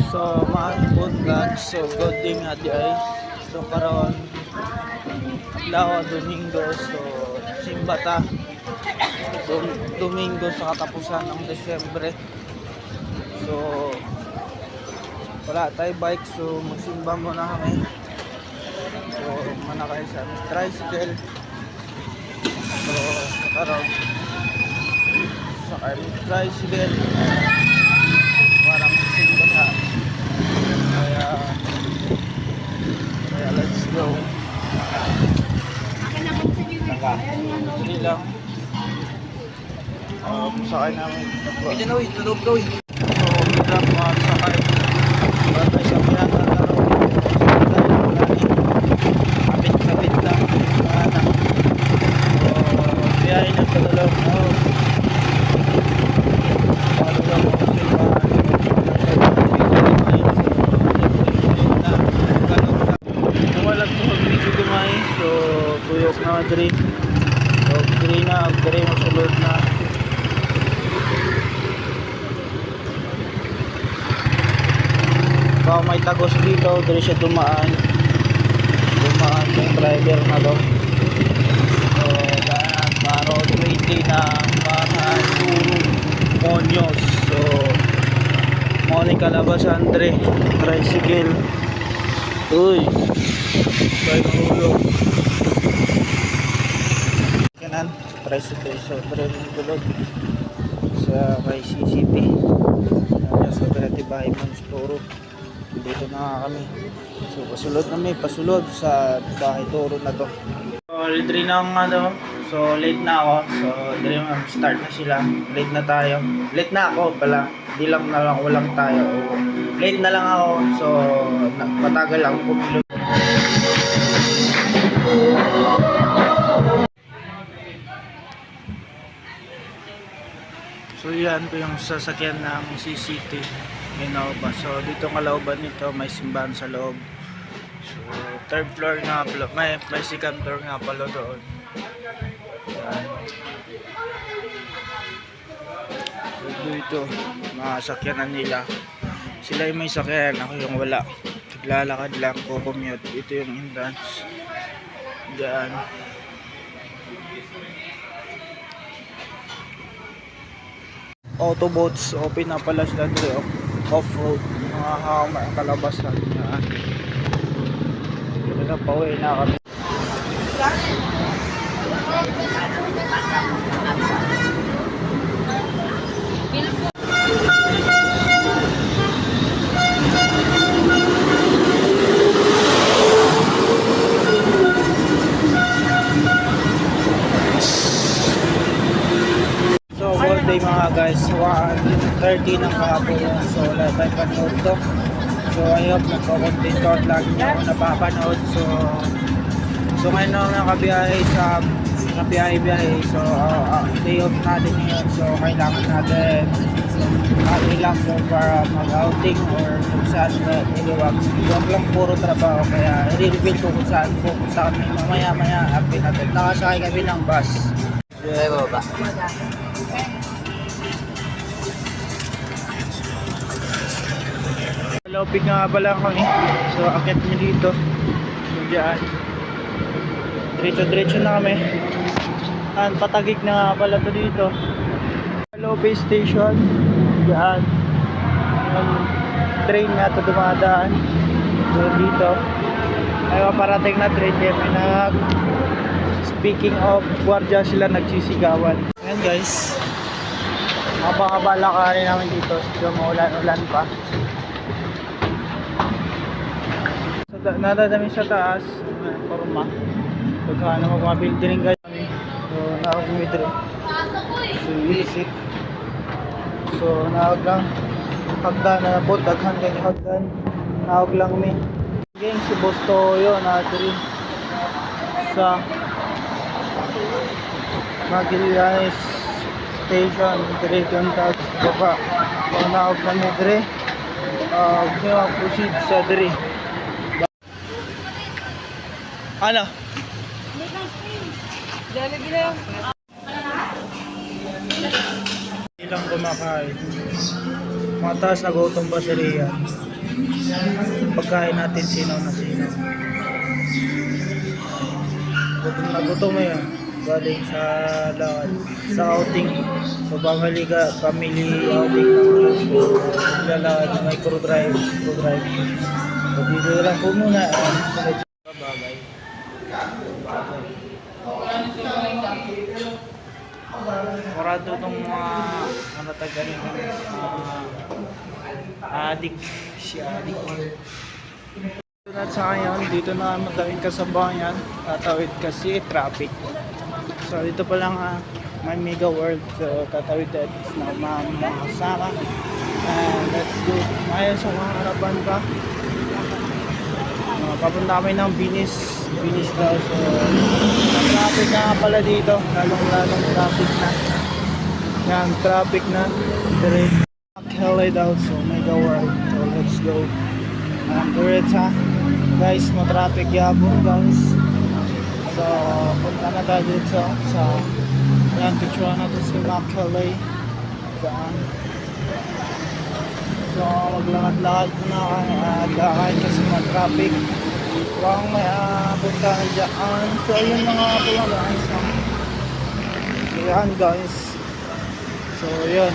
So maaari po vlog. So good day nga di ay. So karon Lawa Domingo. So simbata Domingo sa katapusan ng Desyembre. So wala tayo bike, so magsimba muna kami. So manakay sa tricycle. So karon sa tricycle para magsimba na. Kaya let's go. Hindi lang. Sakay namin. Pwede na uy, tulog ka uy. So hirap sakay. Para sa pinagkakaroon. Kapit-kapit lang. So biyahe na sa dalawang tuyok na diri. So diri na, diri mo sulod na. So may tagos dito, diri siya dumaan yung driver na to. So daan maro 20 na para Surug Monyos. So mo ni kalabasan diri tricycle. Uy, kaya ulo kanan tricycle. So diri yung gulod sa kay CCP sa Pinatibahay Monstoro. Dito na kami. So pasulod sa bahay Toro na to. So already na ang so late na ako. So diri start na sila. Late na tayo. Late na ako pala. Di lang na lang walang tayo. Late na lang ako. So patagal ako kumilo. So yan po yung sasakyan ng CCT Minauba. So dito kalooban nito may simbahan sa loob. So third floor nga pala, may second floor nga pala doon. Yan. So dito mga sakyanan nila. Sila yung may sakyan, ako yung wala. Naglalakad lang ko commute. Ito yung entrance. Diyan. Autobots, open na pala sila dito. Off-road, mga hammer ang kalabasan niya. Dito na pauwi na kami. So all day mga guys, 1:30 ng kahapon. So wala tayong panood to. So I hope nagko-content out lagi niyo ako napapanood. So ngayon na nakabiyahe sa biyahe. So day off natin ngayon. So kailangan natin ilang mo para mag-outing or kung saan iliwag. Huwag lang puro trabaho. Kaya i-reveal ko kung saan pupunta kami mamaya update natin. Nakasakay kami ng bus. Ay baba. Malapit nga pala kami. So akit nyo dito. So dyan. Diretso na kami. Patagig na nga pala to dito. Lopez Station. Dyan. Yung train nga to dumadaan. So dito. Ay parating na train. Kaya may speaking of gwardiya sila nagsisigawan. Ayan guys. Mababa lakarin namin dito. Siguro maulan pa. So nadadami sa taas. Forma. Pagkano mo mga building guys. So nakakumidre. So visit. So naog lang. Hagdan na nabot. Daghan ganyan hagdan. Naog lang mi. Gang si Bostoyo na diri sa Magallanes Station, dire kontak baba. Naog na mi dire. Proceed sa dire. Ano? Ilang kumakain. Mataas na gutom pa si Rian. Pagkain natin sinaw na sinaw. Gutom na gutom yan. Galing sa lakad, sa outing. So Bangaliga, family outing naman. So lalakad, may crew drive. So dito lang po muna. Sunod sa bagay. Marado itong mga taga nito. Adik. Si Adik. At sa ngayon, dito na magawin kasabayan, tatawid kasi traffic. So dito pa lang may Mega World, so tatawid at na makasama. And let's go. Ngayon sa mga harapan pa. Papunta kami ng Binis daw. So traffic na nga pala dito, lalong traffic na. Yan, traffic na. Hello daw, so Mega World. So let's go. Diretso ha. Guys, traffic yapon guys. So punta na tayo dito sa yan, picture natin si McKelly. Saan? So maglakad-lakad muna lakad kasi traffic. Huwag may puntahan dyan. So ayun na nga po lang guys. So yan guys. So yun,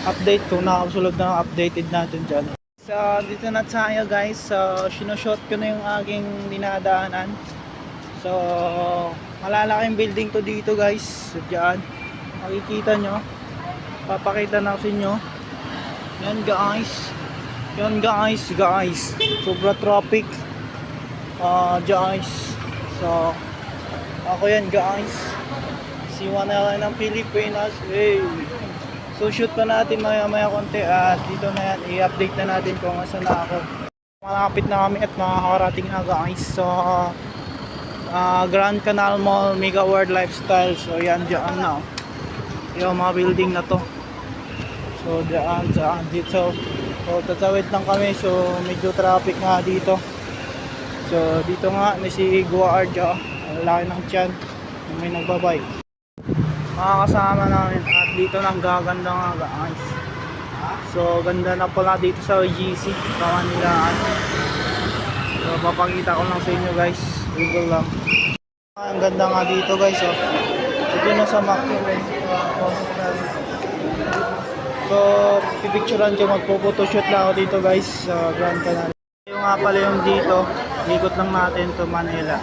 update kung nakakasulog na updated natin dyan. So dito na tayo guys. So sinushoot ko na yung aking dinadaanan. So malalaking building to dito guys. So dyan makikita nyo, papakita na sa inyo. Yan guys, sobra traffic guys. So ako yan guys, si Wanela ng Pilipinas. Hey, so shoot pa natin maya konti at dito na yan, i-update na natin kung saan na ako. Malapit na kami at makakarating na guys. So Grand Canal Mall, Mega World Lifestyle. So yan dyan na yung mga building na to. So dyan dito. So tatawid lang kami, so medyo traffic nga dito. So dito nga may si Guardia, ang laki ng tiyan, may nagbabike. Mga kasama namin at dito nang gaganda nga guys. So ganda na pala dito sa GC sa Manilaan. So papakita ko lang sa inyo guys, Google lang. Ang ganda nga dito guys, oh. Ito na sa McKelly. So pipicturean ko, magpo-photoshoot lang ako dito guys sa Grand Canal. Yung nga pala yung dito, ikot lang natin to Manila.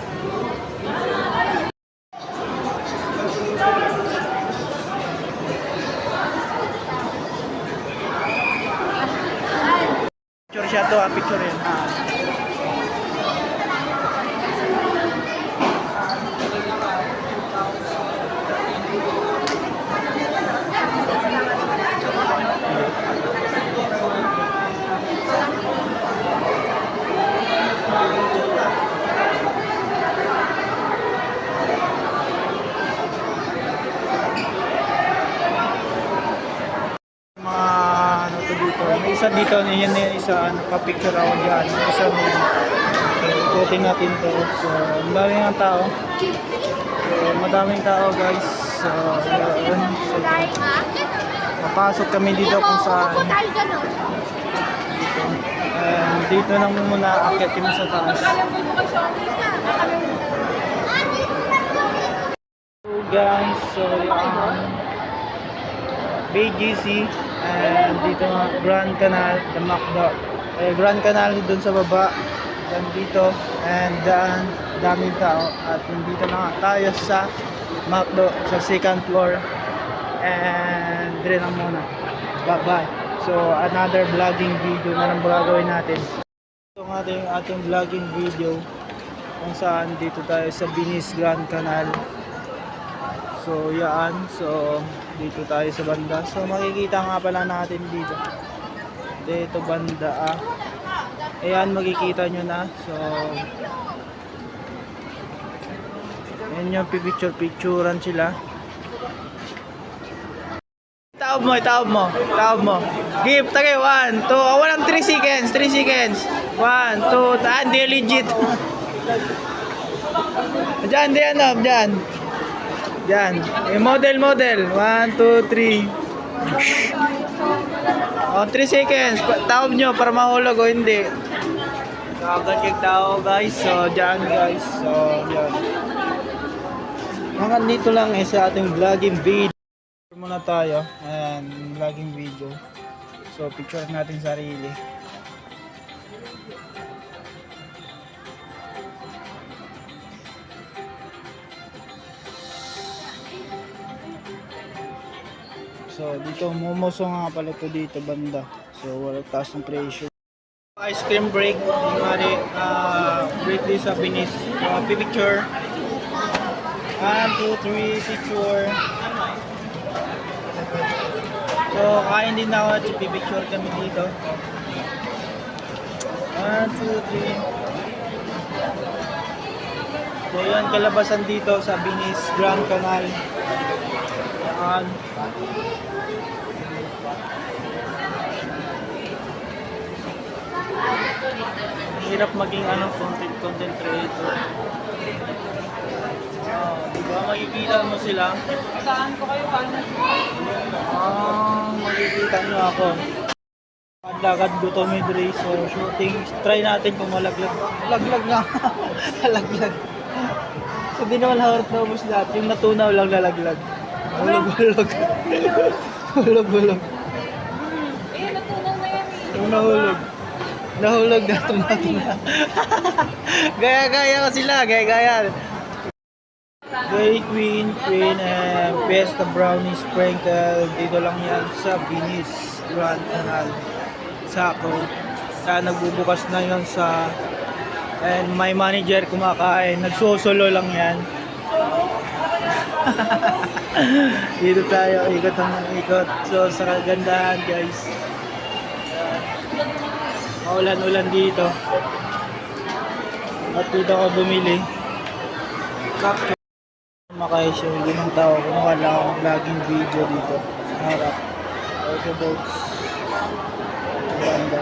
Picture siya to, picture yun. May isa dito, yan yung isa, nagpa-picture ako dyan. Isa na yan. So, ikutin natin to. So, ang daming ang tao. So, madaming tao guys. So, yun. So, mapasok kami dito kung saan. Dito. And dito lang muna, akit kami sa taas. So guys, so BGC. And dito nga Grand Canal, the Macdo. Grand Canal dun sa baba, yan dito, and daan daming tao. At nandito na nga tayo sa Macdo, sa second floor. And dire lang muna, bye bye. So another vlogging video na lang gagawin natin. Ito nga ating vlogging video kung saan dito tayo sa Binis Grand Canal. So yan, so dito tayo sa banda. So makikita nga pala natin dito. Dito banda ayan, makikita nyo na. So yan yung picturean sila. Taob mo. Give, tagay, 1, 2, walang 3 seconds. 1, 2, hindi legit. Diyan. Yan, model. 1, 2, 3. Oh, 3 seconds. Tawag nyo para mahulog o hindi. So, agad yung tao guys. So, dyan guys. So, yan. Hanggang dito lang sa ating vlogging video. Muna tayo. Ayan, vlogging video. So, picture natin sarili. So, dito, momoso nga pala ito dito banda. So, wala taas ng presyo. Ice cream break. Mari, break this sa binis. Picture. 1, 2, 3, picture. So, kain din ako at picture kami dito. 1, 2, 3. So, yan, kalabasan dito sa Binis Grand Canal. Yan. Hirap maging content creator. Diba makikita mo sila? Saan ko kayo paano? Makikita nyo ako. Lagad gutomedry, so shooting. Try natin kung malaglag. Laglag na. Laglag. So di naman harap na ubos lahat. Yung natunaw lang lalaglag. Hulog-hulog. Hulog-hulog. Natunaw na yan eh. Yung nahulog. Nahulog na tumatuna. Gaya-gaya ko sila. Gaya-gaya. Dairy Queen, and Best Brownie Sprinkle. Dito lang yan sa Binis Grand Canal. Sako. Kaya nagbubukas na yon sa and my manager kumakain. Nagsusolo lang yan. Dito tayo, ikot ang ikot. So sa kagandahan guys. Maulan-ulan dito. At dito ako bumili. Kapto. Makain siya, hindi ng tao. Kumuha lang akong vlogging video dito sa harap. Auto boats. Banda.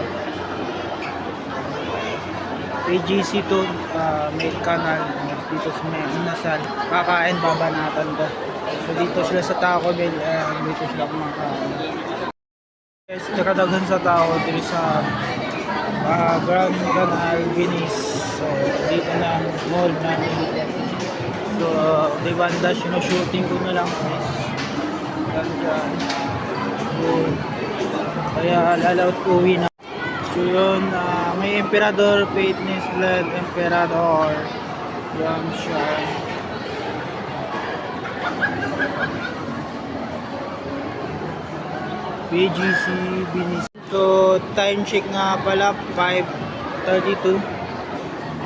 AGC to, may kanal dito sa may inasal. Kakain, babanatan ko. So dito sila sa Taco Bell, dito sila kumakain. Guys, nakadaghan sa tao dito sa Grand Canal, Binis. So dito na mall namin dito. So, di banda, shooting ko na lang guys. Ganda. Yun. Kaya lalaot ko uwi na. So yun, may Emperador Fitness Blood Emperador. Yan siya. BGC Binis. So, time check nga pala, 5:32.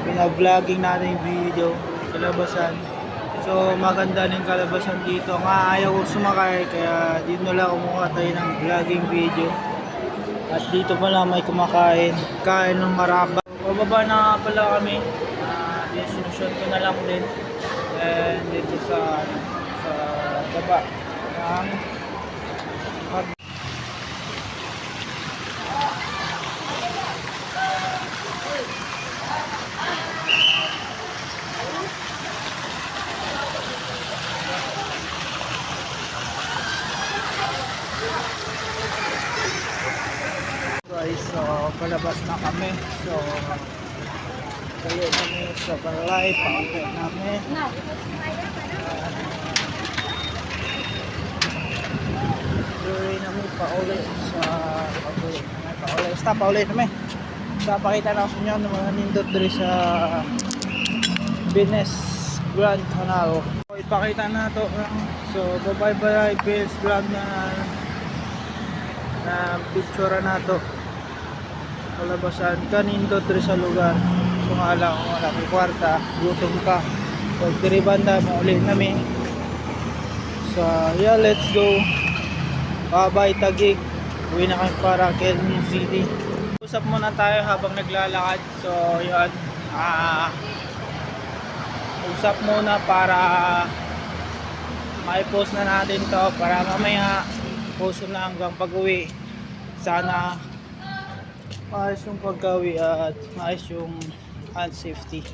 Pinag-vlogging natin yung video. Kalabasan. So maganda din kalabasan dito. Nga ayaw ko sumakay kaya dito lang kumuha tayo ng vlogging video. At dito pala may kumakain. Kain ng maraba. Bababa na pala kami. Sinushoot ko na lang din. And dito sa baba. Guys, so palabas na kami. So kayo kami sa balay, paakit namin. Tuloy namin paulit sa paulit. Stop, paulit namin. So pakita na ko sa inyo ng mga nindot diri sa Binis Grand Canal. So ipakita na to. So bye-bye Binis Grand Canal. Na picture na to. Kalabasan kanindot diri sa lugar. So nga lang kung wala may kwarta, gutom ka. Pag diribanda mo ulit namin. So yeah, let's go. Bye Taguig. Uwi na kami para Quezon City. Usap muna tayo habang naglalakad. So yun, usap muna para mai-post na natin to para mamaya post na hanggang pag-uwi. Sana maayos yung pagkawi at maayos yung hand safety.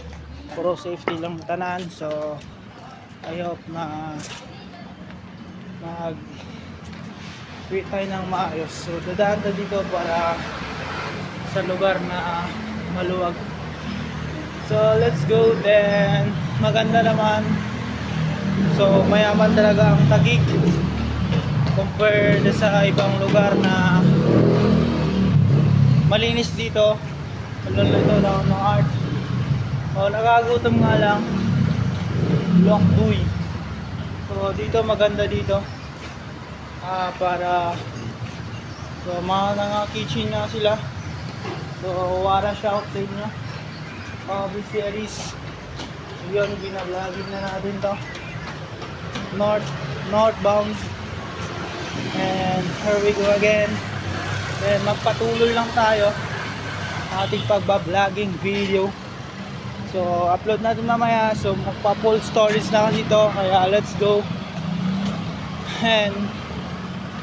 Puro safety lang tanan. So I hope na wait tayo ng maayos. So dadaan tayo dito para sa lugar na maluwag. So let's go. Then maganda naman. So mayaman talaga ang Taguig compared sa ibang lugar na malinis dito. Malulito daw ng art. O nagagutom nga lang. Long Duy. So dito maganda dito. Para so mga kitchen na sila. So wara shout sa inyo. Series. So yun, binablogin na natin to. Northbound. And here we go again. Then magpatuloy lang tayo ating pagbabloging video. So upload natin mamaya. So magpa full stories na kasi ito. Kaya let's go. And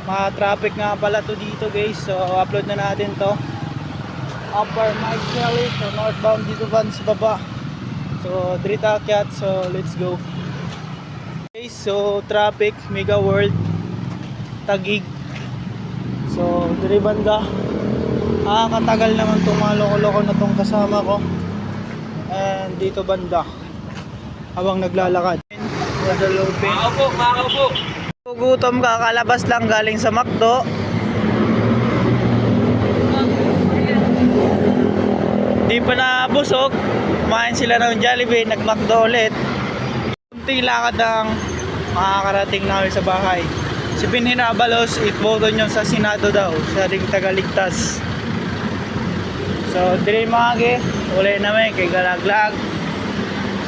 mga traffic nga pala to dito guys. So upload na natin to. Upper Mike Kelly. So northbound dito van sa baba. So Drita Cat. So let's go. Okay, so traffic Mega World Taguig. So diri banda. Katagal naman itong mga loko-loko na itong kasama ko. And dito banda habang naglalakad. Makaupo. Gutom ka, kalabas lang galing sa McDo. Di pa nabusog. Kumain sila ng Jollibee, nag-McDo ulit. Kunting lakad ng makakarating namin sa bahay. Si Pinhin Abalos, itboto nyo sa Senado daw. Siya ring tagaligtas. So, dili mga uli namin kay Galaglag.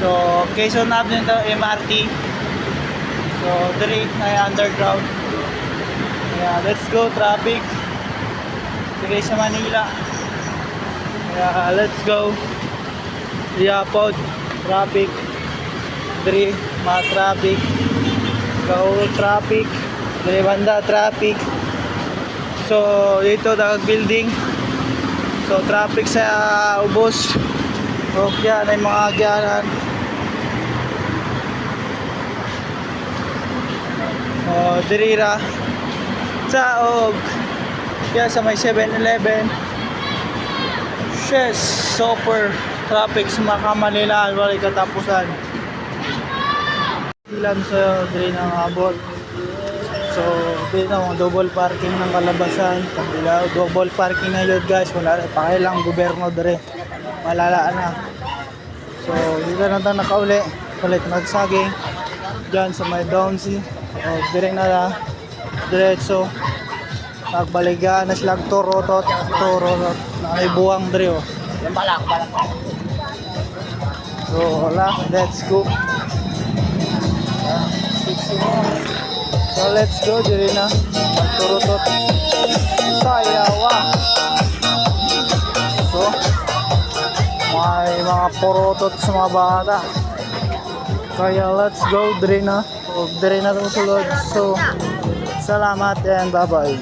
So, Quezon Avenue to MRT. So, dili na underground. Kaya, let's go traffic. Dili sa Manila. Kaya, let's go. Yapod, traffic. Dili, mga traffic. Go traffic. Dili banda traffic. So, dito dagag building. So traffic sa ubos. So yan ay mga agyanan. Dirira sa yan sa may 7-Eleven. Yes, super traffic sa mga Manila. Wala katapusan. Ilan sa diri ng abot. So, dito na double parking ng Kalabasan. Kabila, double parking na yun guys. Wala rin, pakilang gobyerno dere. Malalaan na. So, dito na tayo nakauli. Palit magsaging. Diyan sa may Downsy. O, dire na diretso. Nagbaligaan na silang Torotot. Na may buwang dere o. Yan balak. So, wala. Let's go. 60 mo. So let's go, diri na Turutot Sayawa. So may mga porotot sa mga bata. Kaya let's go, diri na. So, diri na itong sulod. So salamat and bye bye.